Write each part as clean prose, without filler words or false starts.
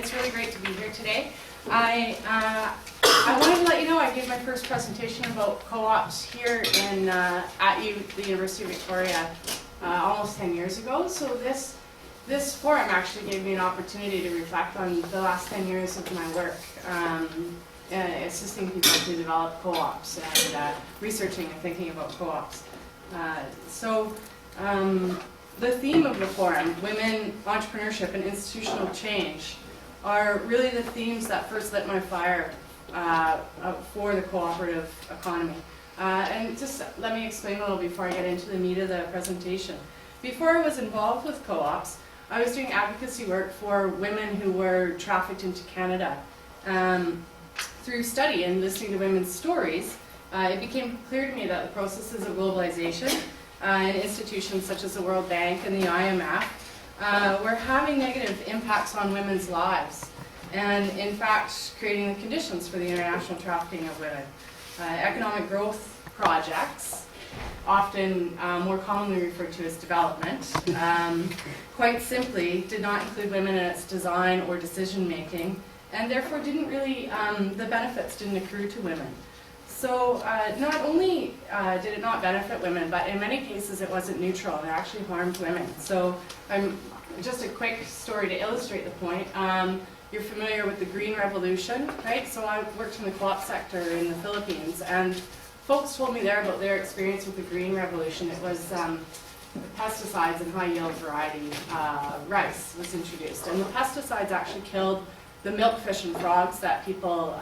It's really great to be here today. I wanted to let you know I gave my first presentation about co-ops here in at the University of Victoria almost 10 years ago. So this forum actually gave me an opportunity to reflect on the last 10 years of my work, assisting people to develop co-ops and researching and thinking about co-ops. The theme of the forum, women, entrepreneurship, and institutional change, are really the themes that first lit my fire for the cooperative economy. And just let me explain a little before I get into the meat of the presentation. Before I was involved with co-ops, I was doing advocacy work for women who were trafficked into Canada. Through study and listening to women's stories, it became clear to me that the processes of globalization and institutions such as the World Bank and the IMF were having negative impacts on women's lives, and in fact creating the conditions for the international trafficking of women. Economic growth projects, often more commonly referred to as development, quite simply did not include women in its design or decision making, and therefore didn't really, the benefits didn't accrue to women. So not only did it not benefit women, but in many cases it wasn't neutral. It actually harmed women. So just a quick story to illustrate the point. You're familiar with the Green Revolution, right? So I worked in the co-op sector in the Philippines, and folks told me there about their experience with the Green Revolution. It was pesticides and high-yield variety rice was introduced. And the pesticides actually killed the milkfish and frogs that people,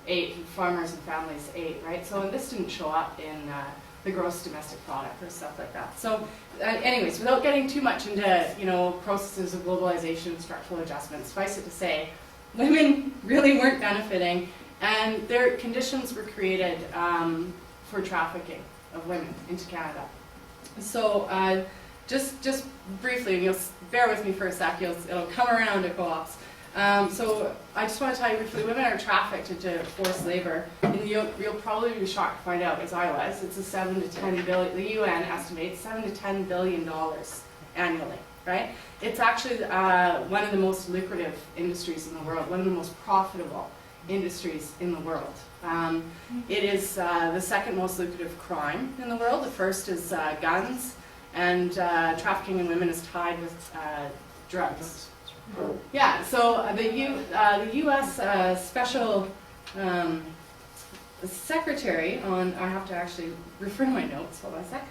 ate, farmers and families ate, right? So this didn't show up in the gross domestic product or stuff like that. So anyways, without getting too much into, processes of globalization and structural adjustments, suffice it to say, women really weren't benefiting, and their conditions were created for trafficking of women into Canada. So just briefly, you'll bear with me for a sec, it'll come around to co-ops. So I just want to tell you briefly, women are trafficked into forced labor, and you'll probably be shocked to find out, as I was, it's a 7 to 10 billion, the UN estimates $7 to $10 billion annually, right? It's actually one of the most lucrative industries in the world, one of the most profitable industries in the world. It is the second most lucrative crime in the world. The first is guns, and trafficking in women is tied with drugs. Yeah, so the U.S. Special Secretary on, I have to actually refer to my notes, hold on a sec.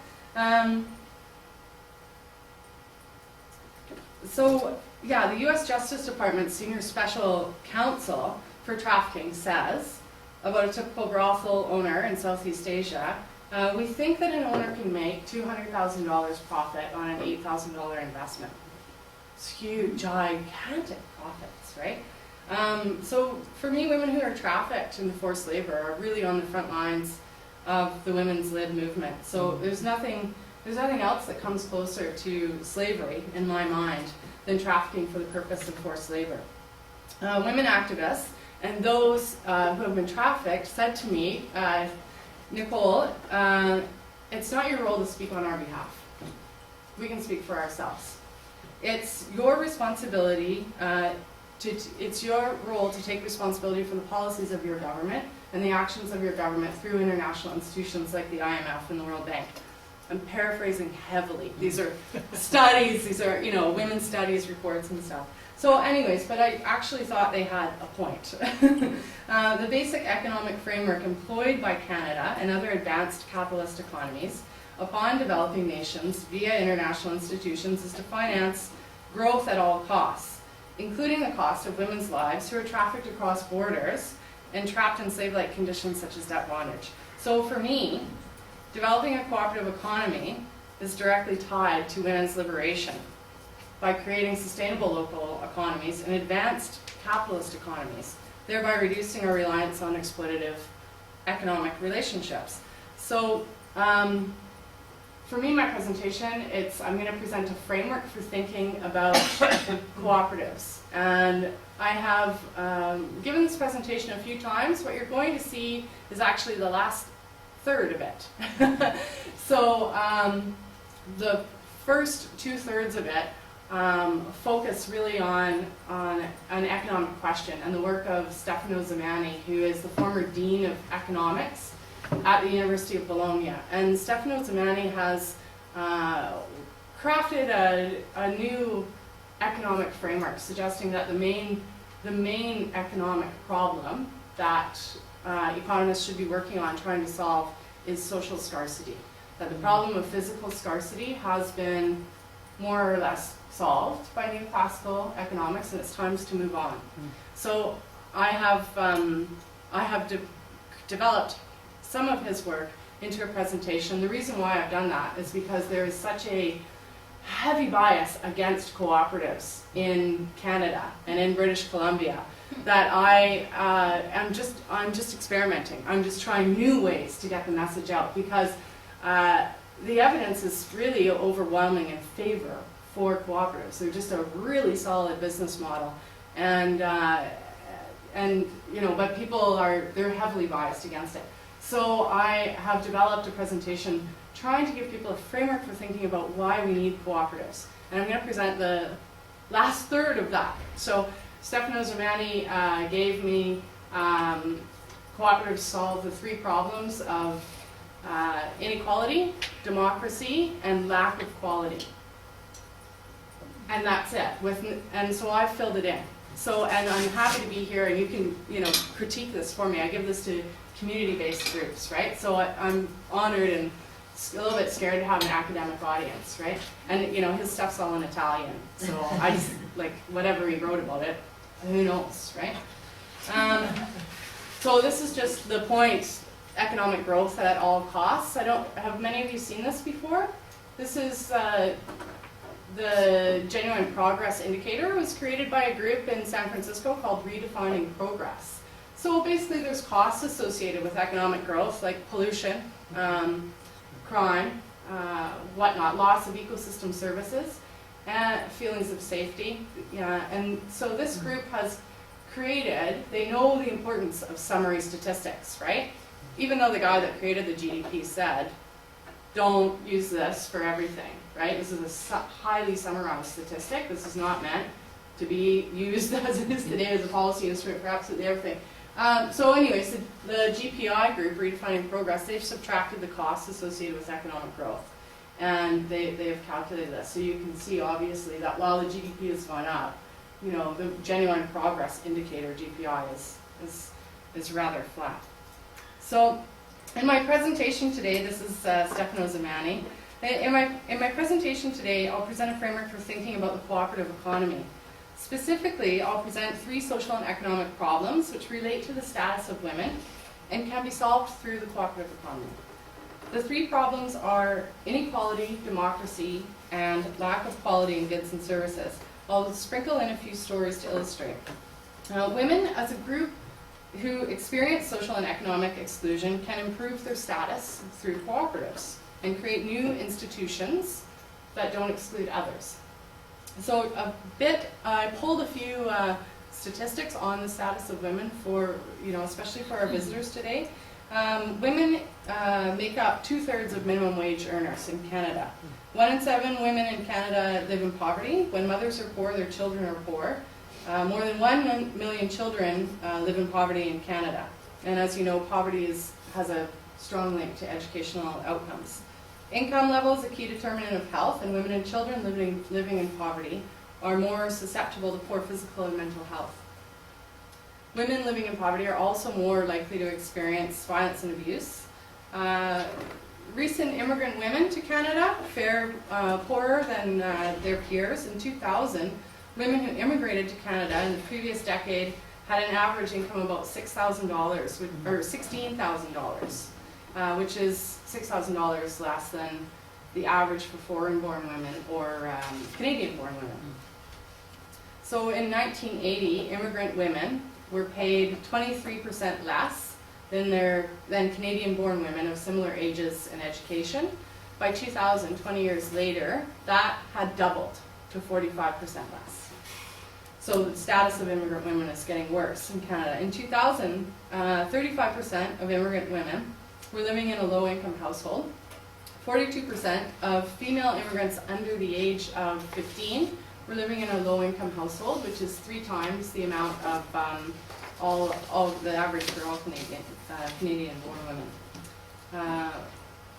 The U.S. Justice Department's Senior Special Counsel for Trafficking says about a typical brothel owner in Southeast Asia, we think that an owner can make $200,000 profit on an $8,000 investment. It's huge, gigantic profits, right? So for me, women who are trafficked into forced labor are really on the front lines of the women's lib movement. So there's nothing else that comes closer to slavery in my mind than trafficking for the purpose of forced labor. Women activists and those who have been trafficked said to me, Nicole, it's not your role to speak on our behalf. We can speak for ourselves. It's your responsibility, it's your role to take responsibility for the policies of your government and the actions of your government through international institutions like the IMF and the World Bank. I'm paraphrasing heavily. These are studies, these are, women's studies reports and stuff. So anyways, but I actually thought they had a point. The basic economic framework employed by Canada and other advanced capitalist economies upon developing nations via international institutions is to finance growth at all costs, including the cost of women's lives who are trafficked across borders and trapped in slave-like conditions such as debt bondage. So for me, developing a cooperative economy is directly tied to women's liberation by creating sustainable local economies and advanced capitalist economies, thereby reducing our reliance on exploitative economic relationships. So for me, my presentation, I'm going to present a framework for thinking about cooperatives. And I have given this presentation a few times. What you're going to see is actually the last third of it. So the first 2/3 of it focus really on an economic question and the work of Stefano Zamani, who is the former Dean of Economics at the University of Bologna. And Stefano Zamani has crafted a new economic framework suggesting that the main economic problem that economists should be working on trying to solve is social scarcity. That the problem of physical scarcity has been more or less solved by neoclassical economics, and it's time to move on. So I have developed some of his work into a presentation. The reason why I've done that is because there is such a heavy bias against cooperatives in Canada and in British Columbia that I'm just experimenting. I'm just trying new ways to get the message out, because the evidence is really overwhelming in favor for cooperatives. They're just a really solid business model, and but people they're heavily biased against it. So I have developed a presentation trying to give people a framework for thinking about why we need cooperatives, and I'm going to present the last third of that. So Stefano Zamani gave me cooperatives solve the three problems of inequality, democracy, and lack of quality. And that's it. And so I've filled it in. So, and I'm happy to be here, and you can, critique this for me. I give this to community-based groups, right? So I'm honored and a little bit scared to have an academic audience, right? And his stuff's all in Italian, so I just, whatever he wrote about it, who knows, right? So this is just the point: economic growth at all costs. Have many of you seen this before? This is the Genuine Progress Indicator. It was created by a group in San Francisco called Redefining Progress. So basically there's costs associated with economic growth, like pollution, crime, whatnot, loss of ecosystem services, and feelings of safety. And so this group has created, they know the importance of summary statistics, right? Even though the guy that created the GDP said, don't use this for everything, right? This is a highly summarized statistic. This is not meant to be used as it is today as a policy instrument for absolutely everything. So anyways, the GPI group, Redefining Progress, they've subtracted the costs associated with economic growth. And they have calculated this. So you can see, obviously, that while the GDP has gone up, the Genuine Progress Indicator, GPI, is rather flat. So in my presentation today, this is Stefano Zamani. In my presentation today, I'll present a framework for thinking about the cooperative economy. Specifically, I'll present three social and economic problems which relate to the status of women and can be solved through the cooperative economy. The three problems are inequality, democracy, and lack of quality in goods and services. I'll sprinkle in a few stories to illustrate. Women as a group who experience social and economic exclusion can improve their status through cooperatives and create new institutions that don't exclude others. So I pulled a few statistics on the status of women for, especially for our visitors today. Women make up 2/3 of minimum wage earners in Canada. 1 in 7 women in Canada live in poverty. When mothers are poor, their children are poor. More than 1 million children live in poverty in Canada. And as you know, poverty has a strong link to educational outcomes. Income level is a key determinant of health, and women and children living in poverty are more susceptible to poor physical and mental health. Women living in poverty are also more likely to experience violence and abuse. Recent immigrant women to Canada fare poorer than their peers. In 2000, women who immigrated to Canada in the previous decade had an average income of about $6,000, or $16,000, which is $6,000 less than the average for foreign-born women or Canadian-born women. So in 1980, immigrant women were paid 23% less than Canadian-born women of similar ages and education. By 2000, 20 years later, that had doubled to 45% less. So the status of immigrant women is getting worse in Canada. In 2000, 35% of immigrant women were living in a low-income household. 42% of female immigrants under the age of 15 we're living in a low-income household, which is 3 times the amount of all the average for all Canadian-born women.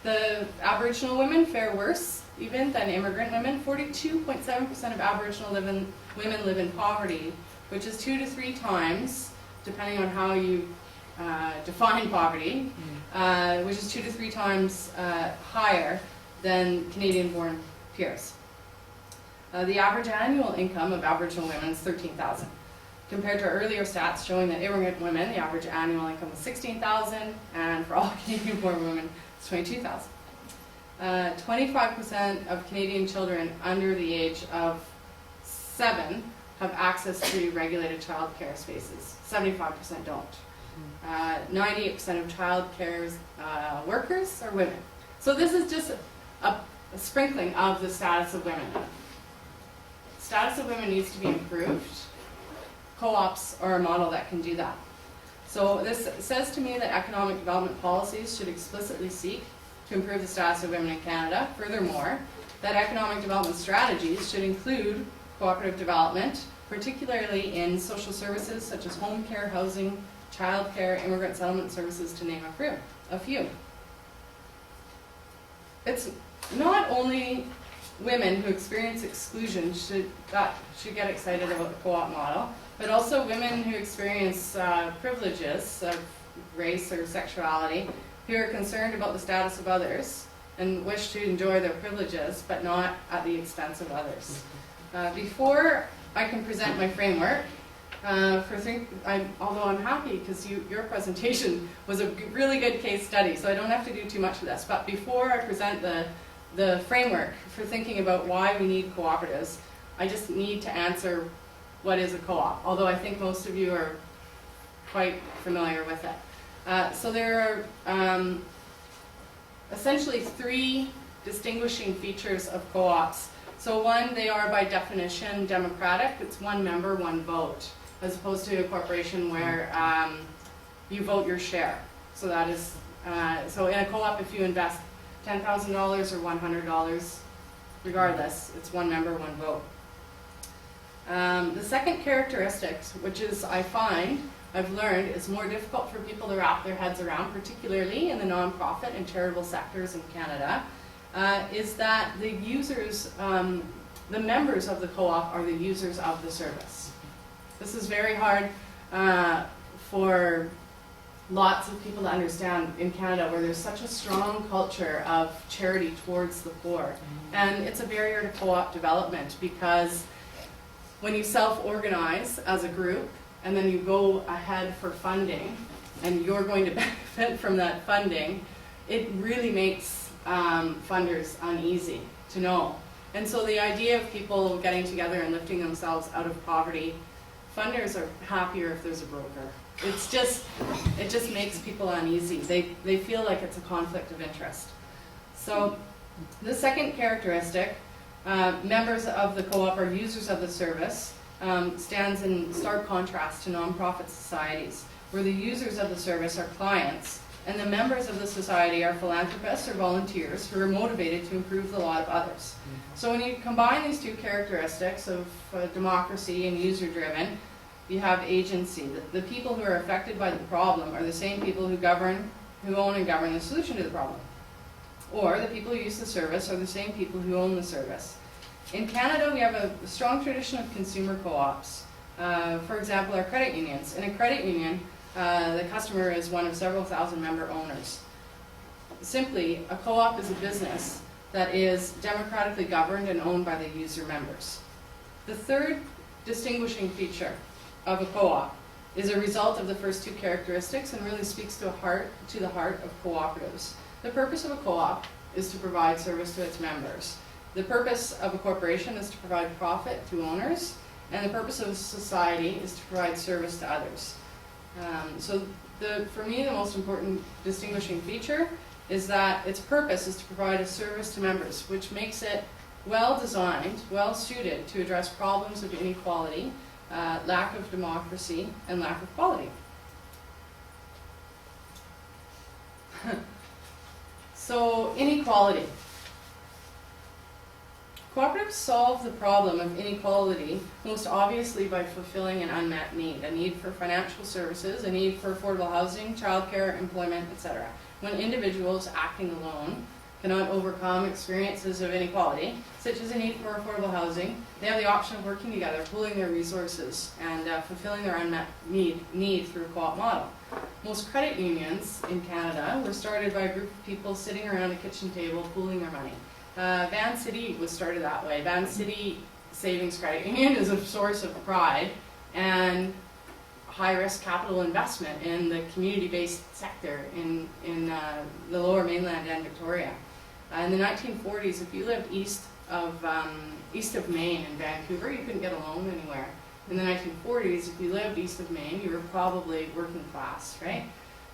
The Aboriginal women fare worse even than immigrant women. 42.7% of Aboriginal women live in poverty, which is 2 to 3 times, depending on how you define poverty, which is 2 to 3 times higher than Canadian-born peers. The average annual income of Aboriginal women is $13,000. Compared to earlier stats showing that immigrant women, the average annual income was $16,000, and for all Canadian-born women, it's $22,000. 25% of Canadian children under the age of 7 have access to regulated childcare spaces. 75% don't. 98% of childcare workers are women. So this is just a sprinkling of the status of women. Status of women needs to be improved. Co-ops are a model that can do that. So this says to me that economic development policies should explicitly seek to improve the status of women in Canada. Furthermore, that economic development strategies should include cooperative development, particularly in social services such as home care, housing, child care, immigrant settlement services, to name a few. It's not only women who experience exclusion should get excited about the co-op model, but also women who experience privileges of race or sexuality, who are concerned about the status of others and wish to enjoy their privileges, but not at the expense of others. Before I can present my framework, although I'm happy because your presentation was a really good case study, so I don't have to do too much of this, but before I present the framework for thinking about why we need cooperatives, I just need to answer what is a co-op, although I think most of you are quite familiar with it. So there are essentially 3 distinguishing features of co-ops. So one, they are by definition democratic. It's 1 member, 1 vote, as opposed to a corporation where you vote your share. So that is, so in a co-op, if you invest $10,000 or $100, regardless, it's 1 member, 1 vote. The second characteristic, which is, I've learned, is more difficult for people to wrap their heads around, particularly in the nonprofit and charitable sectors in Canada, is that the users, the members of the co-op are the users of the service. This is very hard for lots of people to understand in Canada, where there's such a strong culture of charity towards the poor. And it's a barrier to co-op development, because when you self-organize as a group and then you go ahead for funding and you're going to benefit from that funding, it really makes funders uneasy to know. And so the idea of people getting together and lifting themselves out of poverty, funders are happier if there's a broker. It just makes people uneasy. They feel like it's a conflict of interest. So the second characteristic, members of the co-op are users of the service, stands in stark contrast to nonprofit societies, where the users of the service are clients, and the members of the society are philanthropists or volunteers who are motivated to improve the lot of others. So when you combine these 2 characteristics of democracy and user-driven, you have agency. The people who are affected by the problem are the same people who own and govern the solution to the problem. Or the people who use the service are the same people who own the service. In Canada, we have a strong tradition of consumer co-ops. For example, our credit unions. In a credit union, the customer is one of several thousand member owners. Simply, a co-op is a business that is democratically governed and owned by the user members. The third distinguishing feature of a co-op is a result of the first 2 characteristics and really speaks to the heart of cooperatives. The purpose of a co-op is to provide service to its members. The purpose of a corporation is to provide profit to owners, and the purpose of a society is to provide service to others. For me, the most important distinguishing feature is that its purpose is to provide a service to members, which makes it well-designed, well-suited to address problems of inequality, lack of democracy, and lack of quality. So, inequality. Cooperatives solve the problem of inequality most obviously by fulfilling an unmet need, a need for financial services, a need for affordable housing, childcare, employment, etc. When individuals acting alone cannot overcome experiences of inequality, such as a need for affordable housing, they have the option of working together, pooling their resources, and fulfilling their unmet need through a co-op model. Most credit unions in Canada were started by a group of people sitting around a kitchen table pooling their money. Van City was started that way. Van City Savings Credit Union is a source of pride and high-risk capital investment in the community-based sector in the Lower Mainland and Victoria. In the 1940s, if you lived east of Maine in Vancouver, you couldn't get a loan anywhere. In the 1940s, if you lived east of Maine, you were probably working class, right?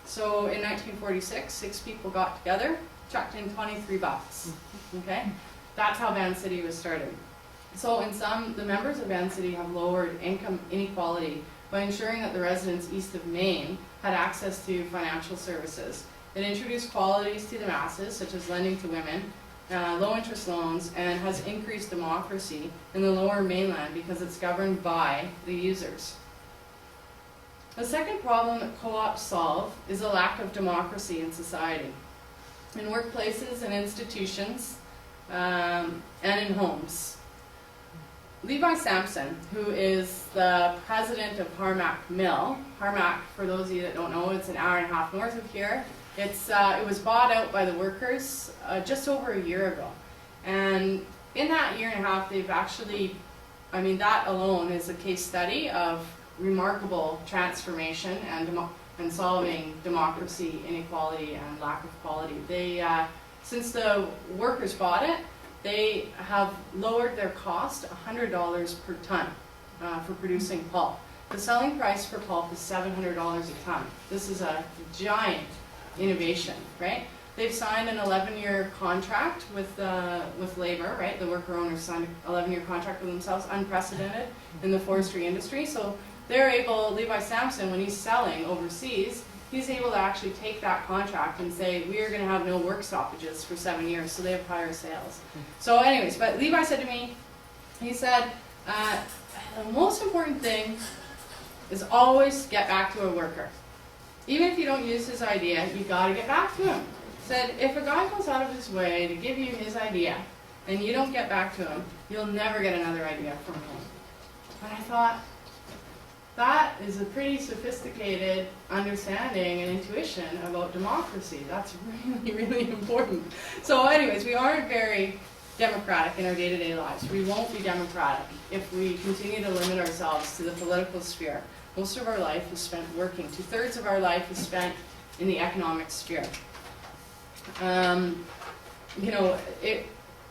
So in 1946, 6 people got together, chucked in 23 bucks, okay? That's how Van City was started. So in sum, the members of Van City have lowered income inequality by ensuring that the residents east of Maine had access to financial services. It introduced qualities to the masses, such as lending to women, low interest loans, and has increased democracy in the Lower Mainland because it's governed by the users. The second problem that co-ops solve is a lack of democracy in society, in workplaces and institutions, and in homes. Levi Sampson, who is the president of Harmac Mill, Harmac, for those of you that don't know, it's an hour and a half north of here. It was bought out by the workers just over a year ago. And in that year and a half, they've actually, I mean, that alone is a case study of remarkable transformation and solving democracy, inequality, and lack of quality. They, since the workers bought it, they have lowered their cost $100 per ton for producing pulp. The selling price for pulp is $700 a ton. This is a giant innovation, right? They've signed an 11-year contract with labor, right? The worker owners signed an 11-year contract with themselves, unprecedented in the forestry industry. So they're able, Levi Sampson, when he's selling overseas, he's able to actually take that contract and say, we are going to have no work stoppages for 7 years, so they have higher sales. So anyways, but Levi said to me, he said, the most important thing is always get back to a worker. Even if you don't use his idea, you got to get back to him. Said, if a guy goes out of his way to give you his idea, and you don't get back to him, you'll never get another idea from him. But I thought, that is a pretty sophisticated understanding and intuition about democracy. That's really, really important. So anyways, we aren't very democratic in our day-to-day lives. We won't be democratic if we continue to limit ourselves to the political sphere. Most of our life is spent working. 2/3 of our life is spent in the economic sphere.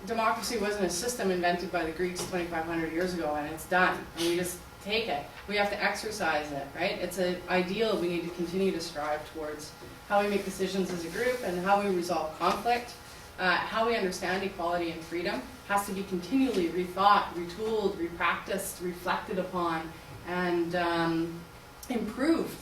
Democracy wasn't a system invented by the Greeks 2,500 years ago, and it's done. And we just take it. We have to exercise it, right? It's an ideal we need to continue to strive towards. How we make decisions as a group and how we resolve conflict, how we understand equality and freedom has to be continually rethought, retooled, repracticed, reflected upon, and improved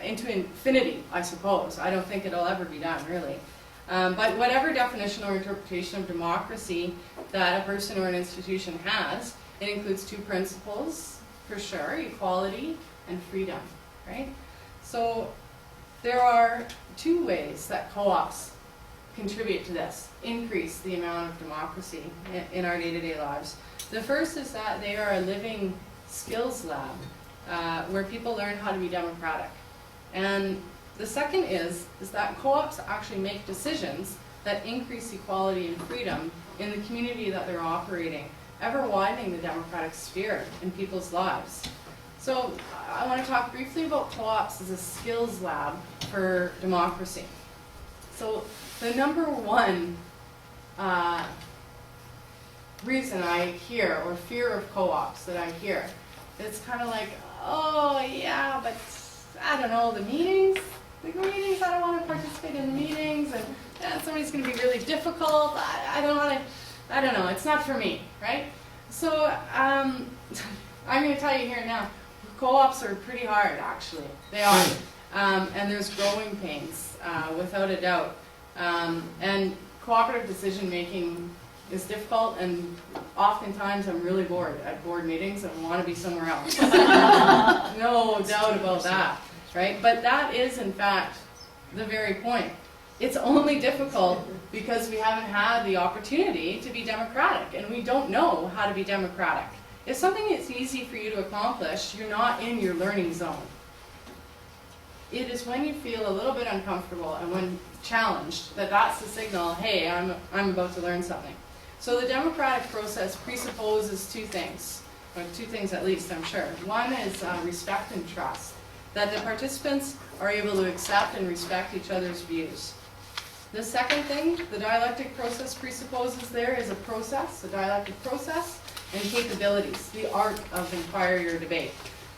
into infinity, I suppose. I don't think it'll ever be done, really. But whatever definition or interpretation of democracy that a person or an institution has, it includes 2 principles, for sure, equality and freedom, right? So there are 2 ways that co-ops contribute to this, increase the amount of democracy in our day-to-day lives. The first is that they are a living skills lab where people learn how to be democratic. And the second is that co-ops actually make decisions that increase equality and freedom in the community that they're operating, ever widening the democratic sphere in people's lives. So I want to talk briefly about co-ops as a skills lab for democracy. So the number one reason I hear, or fear of co-ops that I hear, it's kind of like, oh yeah, but I don't know, the meetings, I don't want to participate in the meetings, and somebody's going to be really difficult, I don't know, it's not for me, right? So I'm going to tell you here now, co-ops are pretty hard, actually. They are. And there's growing pains, without a doubt. And cooperative decision-making is difficult, and oftentimes I'm really bored at board meetings and want to be somewhere else. No doubt about that, right? But that is, in fact, the very point. It's only difficult because we haven't had the opportunity to be democratic, and we don't know how to be democratic. If something is easy for you to accomplish, you're not in your learning zone. It is when you feel a little bit uncomfortable and when challenged that that's the signal, hey, I'm about to learn something. So the democratic process presupposes two things, or two things at least, I'm sure. One is respect and trust, that the participants are able to accept and respect each other's views. The second thing the dialectic process presupposes there is a process, a dialectic process, and capabilities, the art of inquiry or debate.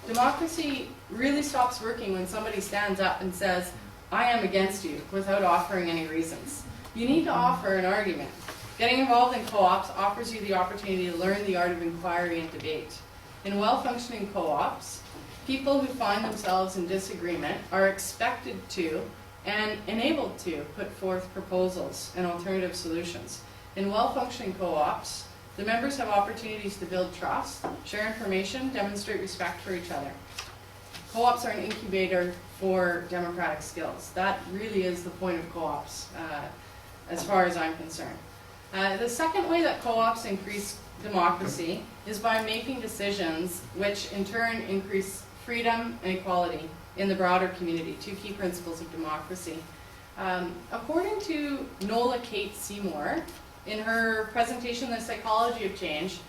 Democracy really stops working when somebody stands up and says, I am against you, without offering any reasons. You need to offer an argument. Getting involved in co-ops offers you the opportunity to learn the art of inquiry and debate. In well-functioning co-ops, people who find themselves in disagreement are expected to and enabled to put forth proposals and alternative solutions. In well-functioning co-ops, the members have opportunities to build trust, share information, demonstrate respect for each other. Co-ops are an incubator for democratic skills. That really is the point of co-ops, as far as I'm concerned. The second way that co-ops increase democracy is by making decisions which in turn increase freedom and equality in the broader community, two key principles of democracy. According to Nola Kate Seymour, in her presentation, The Psychology of Change,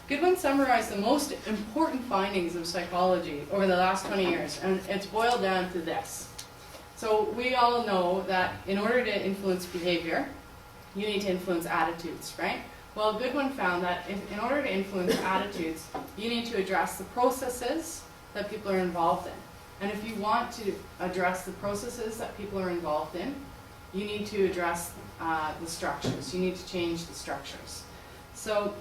Goodwin summarized the most important findings of psychology over the last 20 years, and it's boiled down to this. So we all know that in order to influence behavior, you need to influence attitudes, right? Well, Goodwin found that in order to influence attitudes, you need to address the processes that people are involved in. And if you want to address the processes that people are involved in, you need to address the structures. You need to change the structures. So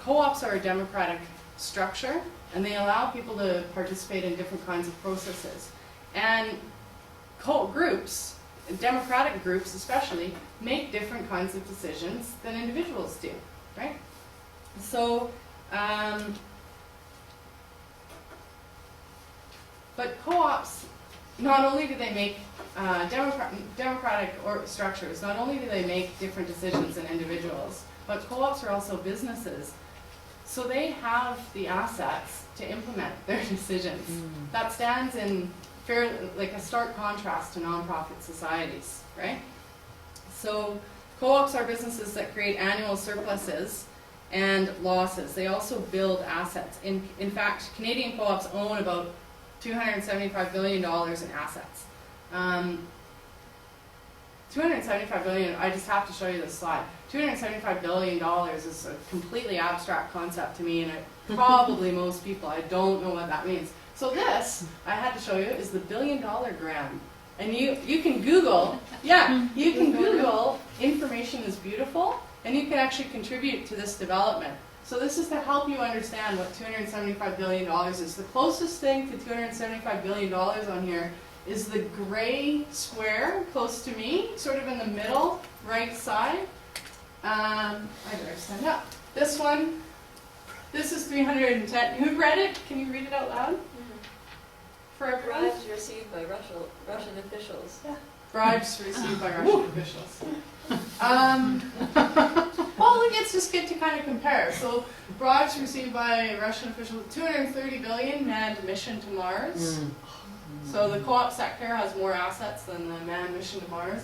co-ops are a democratic structure, and they allow people to participate in different kinds of processes. And groups, democratic groups especially, make different kinds of decisions than individuals do, right? So, but co-ops, not only do they make democratic structures, not only do they make different decisions than individuals, but co-ops are also businesses. So they have the assets to implement their decisions. That stands in like a stark contrast to nonprofit societies, right? So co-ops are businesses that create annual surpluses and losses. They also build assets. In fact, Canadian co-ops own about $275 billion in assets. $275 billion, I just have to show you this slide. $275 billion is a completely abstract concept to me, and probably most people, I don't know what that means. So this, I had to show you, is the $1 billion gram. And you can Google, yeah, you can Google information is beautiful, and you can actually contribute to this development. So this is to help you understand what $275 billion is. The closest thing to $275 billion on here is the gray square close to me, sort of in the middle, right side. I better stand up. This one, this is 310. Who read it? Can you read it out loud? For everyone? Bribes received by Russian officials. Yeah. Bribes received by Russian officials. Well, it's just good to kind of compare. So, bribes received by Russian officials, 230 billion manned mission to Mars. So the co-op sector has more assets than the manned mission to Mars.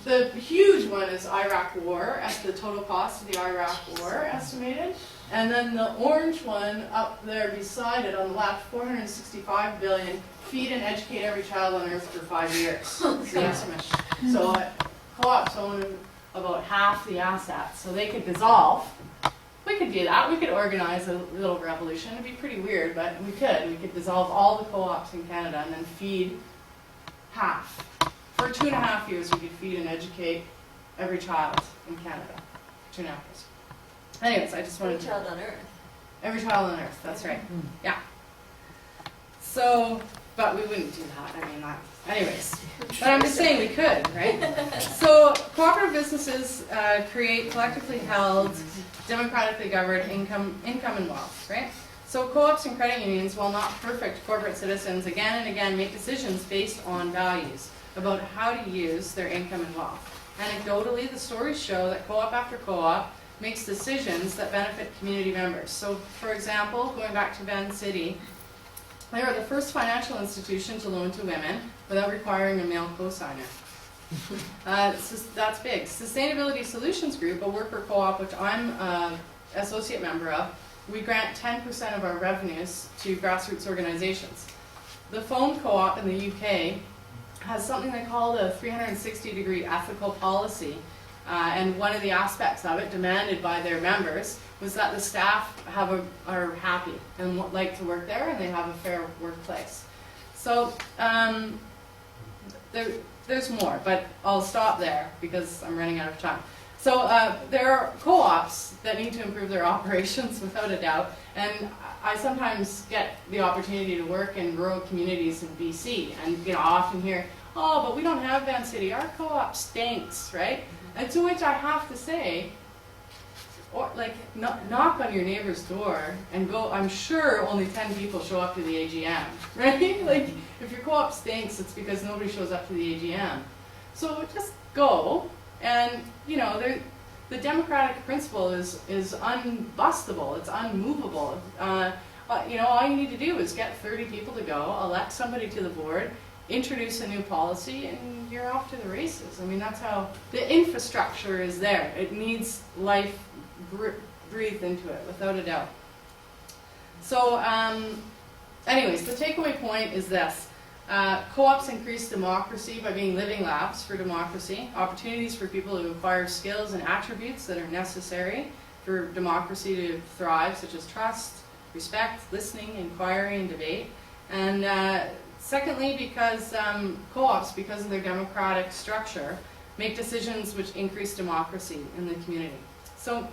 The huge one is Iraq War, at the total cost of the Iraq War estimated. And then the orange one up there beside it on the left, 465 billion, feed and educate every child on earth for 5 years. That's the estimation. So co-ops own about half the assets, so they could dissolve. We could do that. We could organize a little revolution. It'd be pretty weird, but we could. We could dissolve all the co-ops in Canada and then feed half. For 2.5 years, we could feed and educate every child in Canada. 2.5 years. Anyways, I just wanted Every child on earth. Every child on earth, that's right. Yeah. So, but we wouldn't do that. I mean, anyways. But I'm just saying we could, right? So cooperative businesses create collectively held, democratically governed income and wealth, right? So co-ops and credit unions, while not perfect corporate citizens, again and again make decisions based on values about how to use their income and wealth. Anecdotally, the stories show that co-op after co-op makes decisions that benefit community members. So, for example, going back to Van City, they were the first financial institution to loan to women without requiring a male co-signer. That's big. Sustainability Solutions Group, a worker co-op which I'm an associate member of, we grant 10% of our revenues to grassroots organizations. The Phone Co-op in the UK has something they call the 360-degree ethical policy, and one of the aspects of it demanded by their members was that the staff are happy and like to work there, and they have a fair workplace. So there's more, but I'll stop there because I'm running out of time. So there are co-ops that need to improve their operations without a doubt, and I sometimes get the opportunity to work in rural communities in BC, and I often hear, oh, but we don't have Van City, our co-op stinks, right? And to which I have to say, or like, knock on your neighbor's door and go, I'm sure only 10 people show up to the AGM, right? Like, if your co-op stinks, it's because nobody shows up to the AGM. So just go, and the democratic principle is unbustable, it's unmovable. All you need to do is get 30 people to go, elect somebody to the board, introduce a new policy, and you're off to the races. I mean, that's how the infrastructure is there. It needs life breathed into it, without a doubt. So, anyways, the takeaway point is this. Co-ops increase democracy by being living labs for democracy, opportunities for people to acquire skills and attributes that are necessary for democracy to thrive, such as trust, respect, listening, inquiry, and debate. And secondly, because co-ops, because of their democratic structure, make decisions which increase democracy in the community. So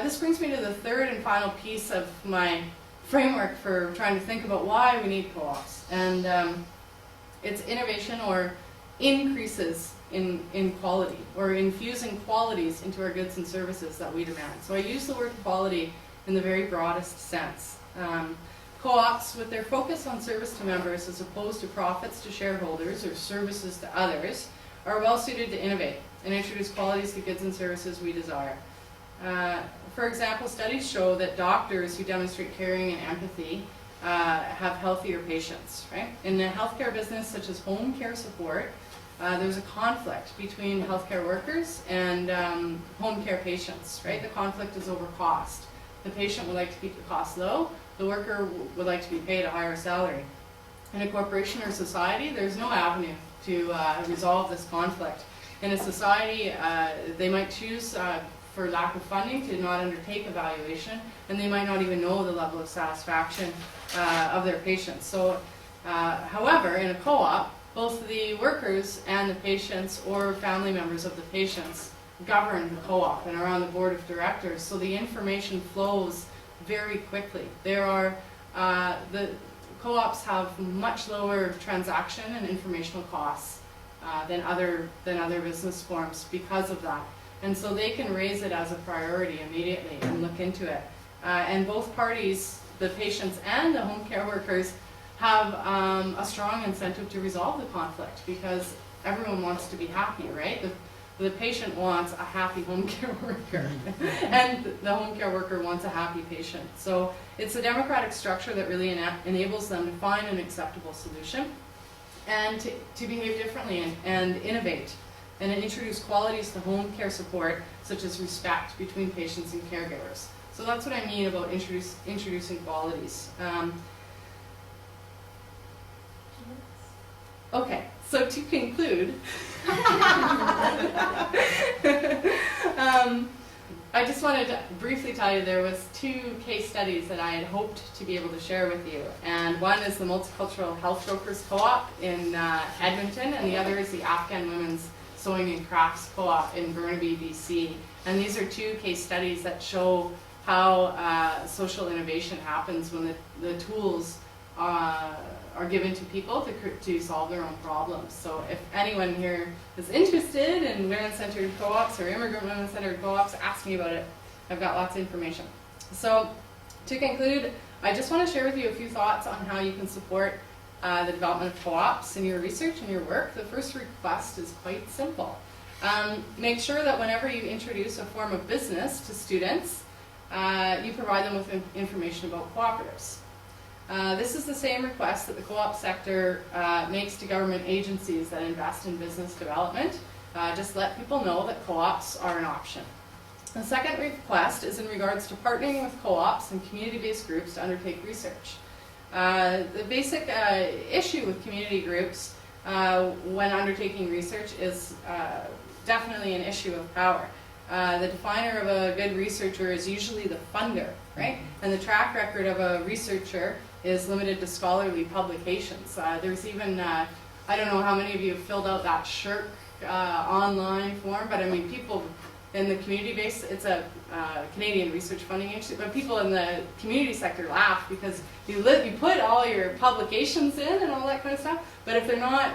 this brings me to the third and final piece of my framework for trying to think about why we need co-ops. And it's innovation or increases in quality, or infusing qualities into our goods and services that we demand. So I use the word quality in the very broadest sense. Co-ops, with their focus on service to members as opposed to profits to shareholders or services to others, are well suited to innovate and introduce qualities to goods and services we desire. For example, studies show that doctors who demonstrate caring and empathy have healthier patients, right? In the healthcare business, such as home care support, there's a conflict between healthcare workers and home care patients, right? The conflict is over cost. The patient would like to keep the cost low. The worker would like to be paid a higher salary. In a corporation or society, there's no avenue to resolve this conflict. In a society, they might choose, for lack of funding, to not undertake evaluation, and they might not even know the level of satisfaction of their patients. So, however, in a co-op, both the workers and the patients or family members of the patients govern the co-op and are on the board of directors, so the information flows very quickly. The co-ops have much lower transaction and informational costs than other business forms because of that. And so they can raise it as a priority immediately and look into it. And both parties, the patients and the home care workers, have a strong incentive to resolve the conflict because everyone wants to be happy, right? The patient wants a happy home care worker, and the home care worker wants a happy patient. So it's a democratic structure that really enables them to find an acceptable solution and to behave differently and innovate and introduce qualities to home care support, such as respect between patients and caregivers. So that's what I mean about introducing qualities. Okay, so to conclude, I just wanted to briefly tell you there was 2 case studies that I had hoped to be able to share with you. And one is the Multicultural Health Brokers Co-op in Edmonton, and the other is the Afghan Women's Sewing and Crafts Co-op in Burnaby, BC. And these are 2 case studies that show how social innovation happens when the tools are given to people to solve their own problems. So if anyone here is interested in women-centered co-ops or immigrant women-centered co-ops, ask me about it. I've got lots of information. So to conclude, I just want to share with you a few thoughts on how you can support the development of co-ops in your research and your work. The first request is quite simple. Make sure that whenever you introduce a form of business to students, you provide them with information about cooperatives. This is the same request that the co-op sector makes to government agencies that invest in business development. Just let people know that co-ops are an option. The second request is in regards to partnering with co-ops and community-based groups to undertake research. The basic issue with community groups when undertaking research is definitely an issue of power. The definer of a good researcher is usually the funder, right? And the track record of a researcher is limited to scholarly publications. There's even, I don't know how many of you have filled out that SHRC online form, but I mean, people in the community base, it's a Canadian research funding agency, but people in the community sector laugh because you put all your publications in and all that kind of stuff, but if they're not,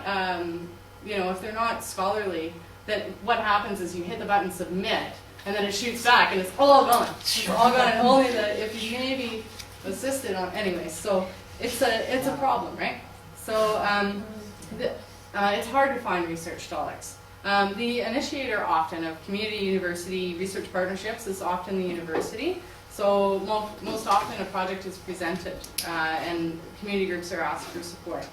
if they're not scholarly, then what happens is you hit the button submit, and then it shoots back, and it's all gone. It's all gone, and only if you maybe assisted on, anyways. So it's a problem, right? So it's hard to find research dollars. The initiator often of community university research partnerships is often the university. So most often a project is presented and community groups are asked for support.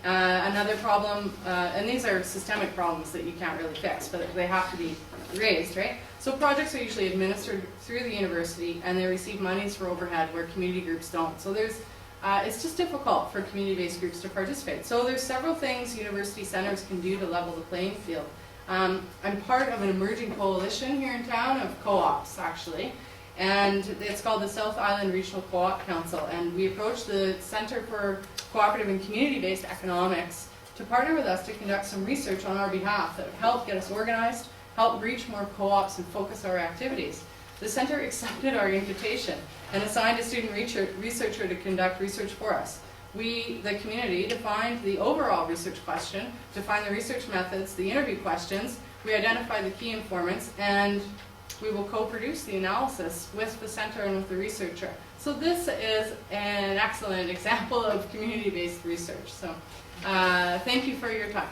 Another problem, and these are systemic problems that you can't really fix, but they have to be raised, right? So projects are usually administered through the university and they receive monies for overhead where community groups don't. So it's just difficult for community-based groups to participate. So there's several things university centers can do to level the playing field. I'm part of an emerging coalition here in town of co-ops, actually, and it's called the South Island Regional Co-op Council, and we approached the Center for Cooperative and Community-Based Economics to partner with us to conduct some research on our behalf that would help get us organized, help reach more co-ops and focus our activities. The center accepted our invitation and assigned a student researcher to conduct research for us. We, the community, defined the overall research question, defined the research methods, the interview questions, we identified the key informants, and we will co-produce the analysis with the center and with the researcher. So this is an excellent example of community-based research. So thank you for your time.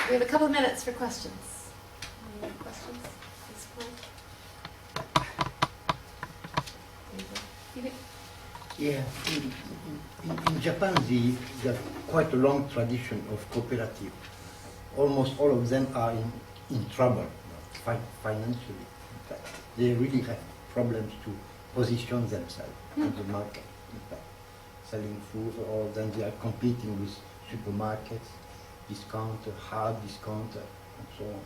We have a couple of minutes for questions. Any questions? Yeah, in Japan, they have quite a long tradition of cooperative. Almost all of them are in trouble financially. In fact, they really have problems to position themselves on the market. In fact, selling food, or then they are competing with supermarkets, discounter, hard discounter, and so on.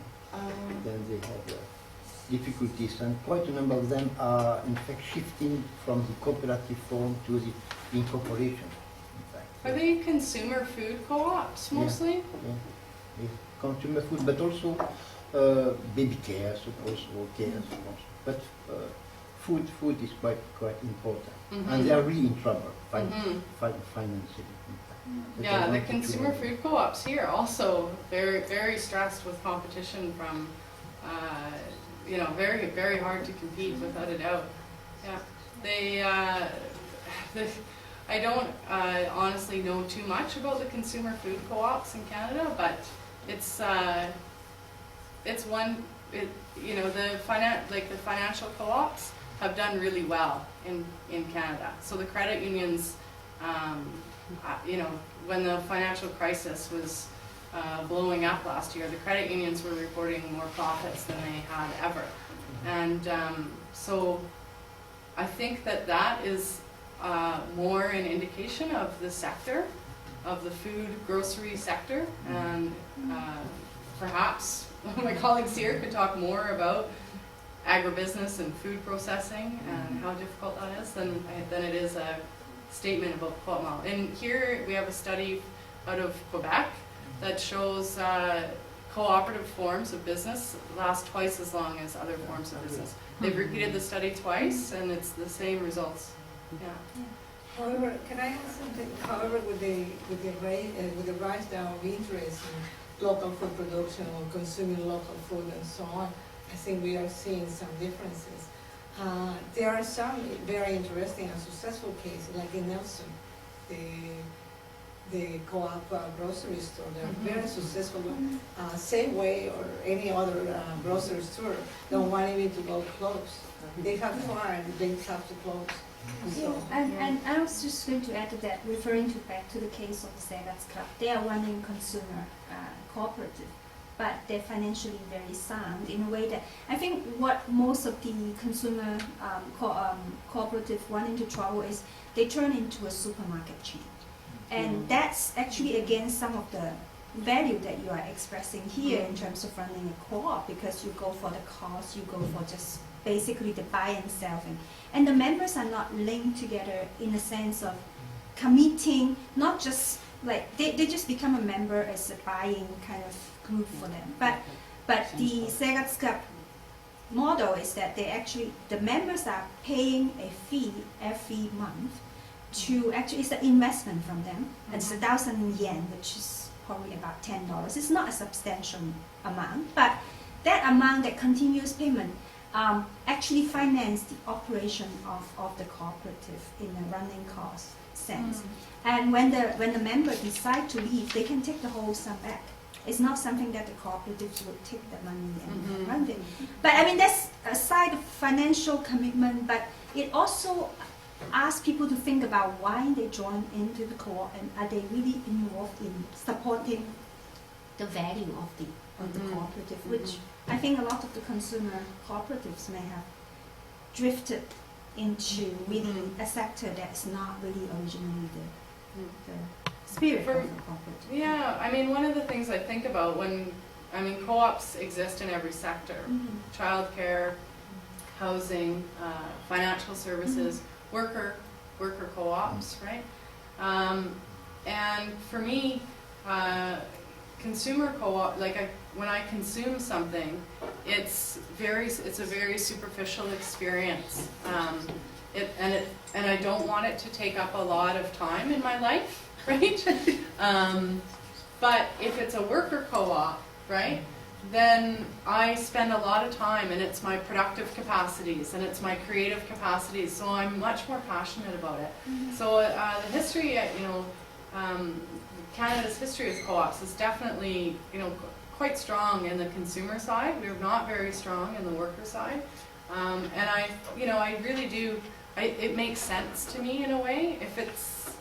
Then they have difficulties, and quite a number of them are in fact shifting from the cooperative form to the incorporation. In fact, Are they consumer food co-ops mostly? yeah. Consumer food, but also baby care, also care, but food is quite important, and they are really in trouble financially. Yeah, the consumer food co-ops here also very stressed with competition from, very, very hard to compete without a doubt. Yeah, I don't honestly know too much about the consumer food co-ops in Canada, but it's one, the financial co-ops have done really well in Canada. So the credit unions, when the financial crisis was blowing up last year, the credit unions were reporting more profits than they had ever. And so I think that is more an indication of the sector, of the food grocery sector, and perhaps my colleagues here could talk more about agribusiness and food processing and how difficult that is than it is a statement about co-op model. And here we have a study out of Quebec that shows cooperative forms of business last twice as long as other forms of business. They've repeated the study twice, and it's the same results. Yeah. However, can I add something? However, with the rise down of interest in local food production or consuming local food and so on, I think we are seeing some differences. There are some very interesting and successful cases, like in Nelson, the co-op grocery store. They're very successful. Safeway or any other grocery store don't want even to go close. They have far and they have to close. So, And I was just going to add to that, referring back to the case of Segat's Club. They are running consumer cooperative, but they're financially very sound in a way that I think what most of the consumer cooperative run into trouble is they turn into a supermarket chain. And that's actually against some of the value that you are expressing here in terms of running a co-op, because you go for the cost, you go for just basically the buy and sell thing. And the members are not linked together in a sense of committing, not just like, they just become a member as a buying kind of group for them. But the Segat's Club model is that they actually, the members are paying a fee every month to actually, it's an investment from them. And it's 1,000 yen, which is probably about $10. It's not a substantial amount, but that amount, that continuous payment, actually finance the operation of the cooperative in a running cost sense. And when the member decide to leave, they can take the whole sum back. It's not something that the cooperatives would take the money and run it. But I mean, that's a side of financial commitment, but it also asks people to think about why they join into the co-op, and are they really involved in supporting the value of the cooperative, which I think a lot of the consumer cooperatives may have drifted into really a sector that's not really originally the spirit of the cooperative. Yeah, I mean, one of the things I think about co-ops exist in every sector. Childcare, housing, financial services, worker co-ops, right? And for me, consumer co-op, when I consume something, it's a very superficial experience, and I don't want it to take up a lot of time in my life, right? But if it's a worker co-op, right, then I spend a lot of time, and it's my productive capacities and it's my creative capacities, so I'm much more passionate about it. So the history, Canada's history of co-ops is definitely, quite strong in the consumer side. We're not very strong in the worker side, and I really do. It makes sense to me in a way. If it's,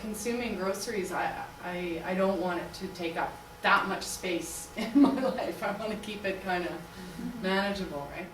consuming groceries, I don't want it to take up that much space in my life. I want to keep it kind of manageable, right?